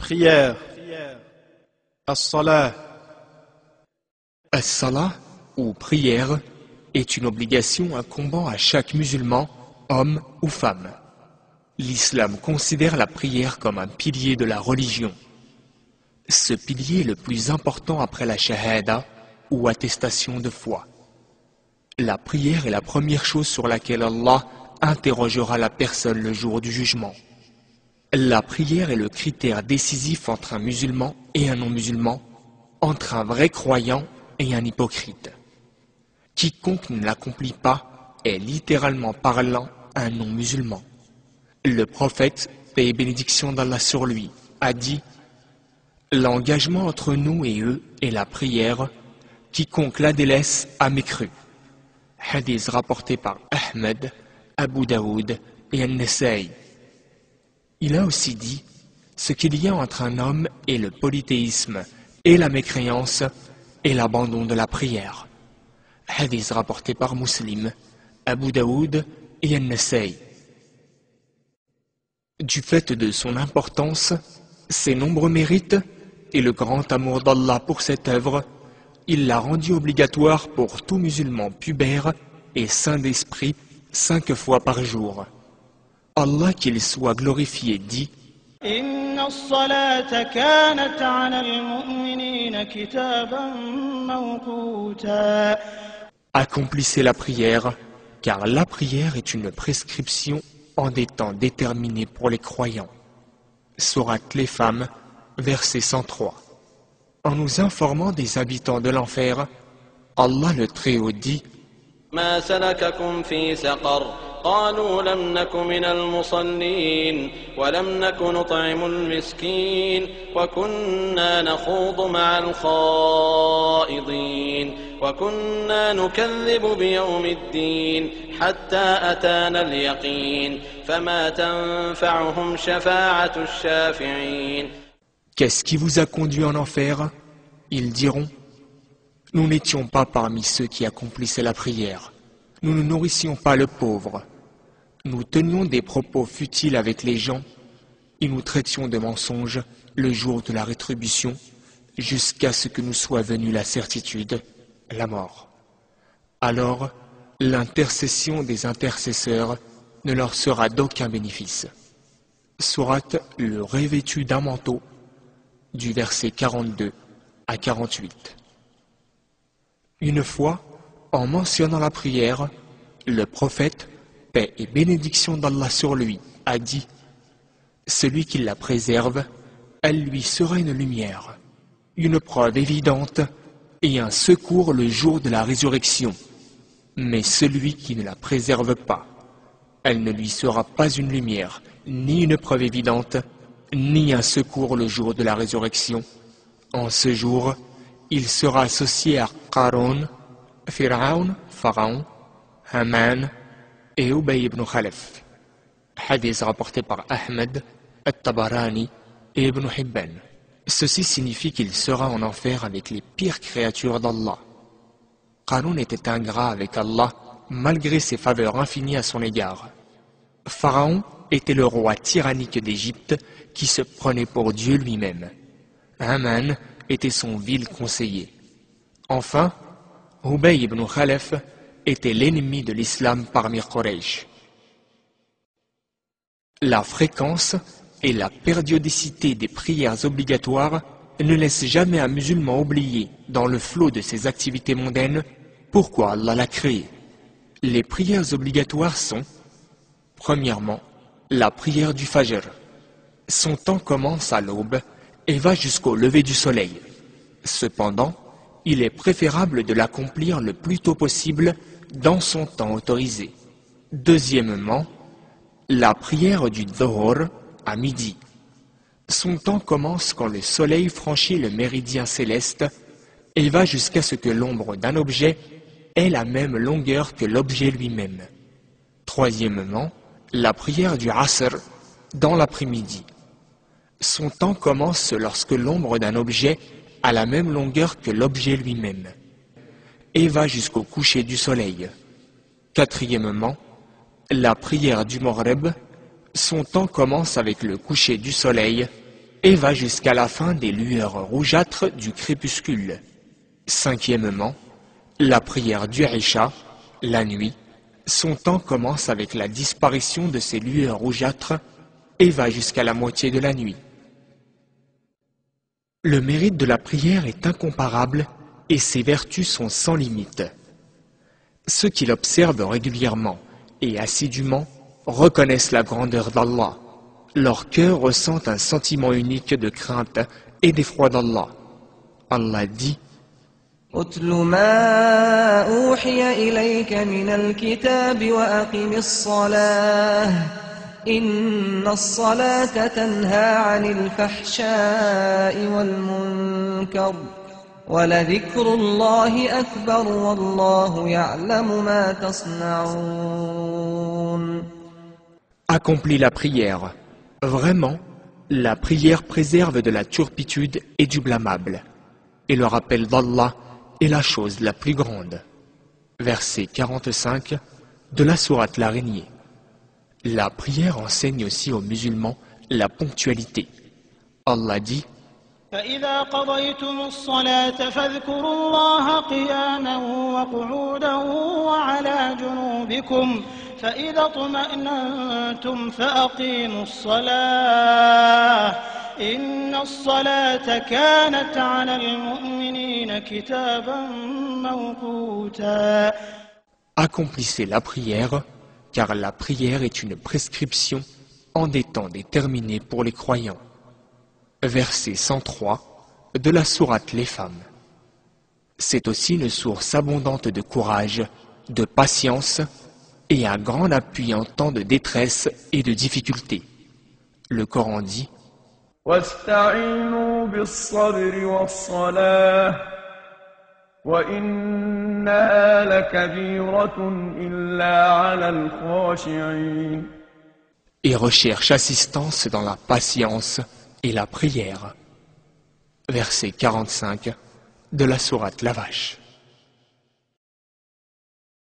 Prière. As-salah. As-salah, ou prière, est une obligation incombant à chaque musulman, homme ou femme. L'islam considère la prière comme un pilier de la religion. Ce pilier est le plus important après la shahada, ou attestation de foi. La prière est la première chose sur laquelle Allah interrogera la personne le jour du jugement. La prière est le critère décisif entre un musulman et un non-musulman, entre un vrai croyant et un hypocrite. Quiconque ne l'accomplit pas est littéralement parlant un non-musulman. Le prophète, paix et bénédiction d'Allah sur lui, a dit « L'engagement entre nous et eux est la prière, quiconque la délaisse a mécru. » Hadith rapporté par Ahmed, Abu Daoud et An-Nasa'i. Il a aussi dit « Ce qu'il y a entre un homme et le polythéisme et la mécréance est l'abandon de la prière. » Hadith rapporté par Muslim, Abu Daoud et An-Nasa'i. Du fait de son importance, ses nombreux mérites et le grand amour d'Allah pour cette œuvre, il l'a rendu obligatoire pour tout musulman pubère et saint d'esprit 5 fois par jour. Allah qu'il soit glorifié dit Inna as-salata kanat 'ala al-mu'minina kitaban mawquta. Accomplissez la prière, car la prière est une prescription en des temps déterminés pour les croyants. Sourate les femmes, verset 103. En nous informant des habitants de l'enfer, Allah le Très-Haut dit ما سلككم في سقر قالوا لم نك من المصلين ولم نك نطعم المسكين وكنا نخوض مع الخائضين وكنا نكذب بيوم الدين حتى أتانا اليقين فما تنفعهم شفاعة الشافعين. Qu'est-ce qui vous a conduit en enfer? Ils diront Nous n'étions pas parmi ceux qui accomplissaient la prière. Nous ne nourrissions pas le pauvre. Nous tenions des propos futiles avec les gens et nous traitions de mensonges le jour de la rétribution jusqu'à ce que nous soit venue la certitude, la mort. Alors, l'intercession des intercesseurs ne leur sera d'aucun bénéfice. Sourate le revêtu d'un manteau, du verset 42 à 48. Une fois, en mentionnant la prière, le prophète, paix et bénédiction d'Allah sur lui, a dit « Celui qui la préserve, elle lui sera une lumière, une preuve évidente et un secours le jour de la résurrection. Mais celui qui ne la préserve pas, elle ne lui sera pas une lumière, ni une preuve évidente, ni un secours le jour de la résurrection. En ce jour, il sera associé à Qarun, Pharaon, Haman et Ubay ibn Khalaf. Hadith rapporté par Ahmed, At-Tabarani et Ibn Hibban. Ceci signifie qu'il sera en enfer avec les pires créatures d'Allah. Qarun était ingrat avec Allah malgré ses faveurs infinies à son égard. Pharaon était le roi tyrannique d'Égypte qui se prenait pour Dieu lui-même. Haman était son vil conseiller. Enfin, Ubay ibn Khalaf était l'ennemi de l'islam parmi Quraysh. La fréquence et la périodicité des prières obligatoires ne laissent jamais un musulman oublier, dans le flot de ses activités mondaines, pourquoi Allah l'a créé. Les prières obligatoires sont, premièrement, la prière du Fajr. Son temps commence à l'aube et va jusqu'au lever du soleil. Cependant, il est préférable de l'accomplir le plus tôt possible dans son temps autorisé. Deuxièmement, la prière du Dhuhr à midi. Son temps commence quand le soleil franchit le méridien céleste et va jusqu'à ce que l'ombre d'un objet ait la même longueur que l'objet lui-même. Troisièmement, la prière du Asr dans l'après-midi. Son temps commence lorsque l'ombre d'un objet a la même longueur que l'objet lui-même et va jusqu'au coucher du soleil. Quatrièmement, la prière du Maghrib, son temps commence avec le coucher du soleil et va jusqu'à la fin des lueurs rougeâtres du crépuscule. Cinquièmement, la prière du Isha, la nuit. Son temps commence avec la disparition de ces lueurs rougeâtres et va jusqu'à la moitié de la nuit. Le mérite de la prière est incomparable et ses vertus sont sans limite. Ceux qui l'observent régulièrement et assidûment reconnaissent la grandeur d'Allah. Leur cœur ressent un sentiment unique de crainte et d'effroi d'Allah. Allah dit: أتل ما أوحي إليك من الكتاب وأقم الصلاة إن الصلاة تنهى عن الفحشاء والمنكر ولذكر الله أكبر والله يعلم ما تصنعون. Accomplis la prière. Vraiment, la prière préserve de la turpitude et du blâmable. Et le rappel d'Allah est la chose la plus grande. Verset 45 de la sourate L'Araignée. La prière enseigne aussi aux musulmans la ponctualité. Allah dit: فإذا قضيتم الصلاة فاذكروا الله قياما وقعودا وعلى جنوبكم فإذا اطمأننتم فأقيموا الصلاة إن الصلاة كانت على المؤمنين كتابا موقوتا. Accomplissez la prière, car la prière est une prescription en des temps déterminés pour les croyants. Verset 103 de la sourate Les Femmes. C'est aussi une source abondante de courage, de patience et un grand appui en temps de détresse et de difficulté. Le Coran dit: واستعينوا بالصبر والصلاة وإنها لكبيرة إلا على الخاشعين. Et recherche assistance dans la patience et la prière. Verset 45 de la sourate La Vache.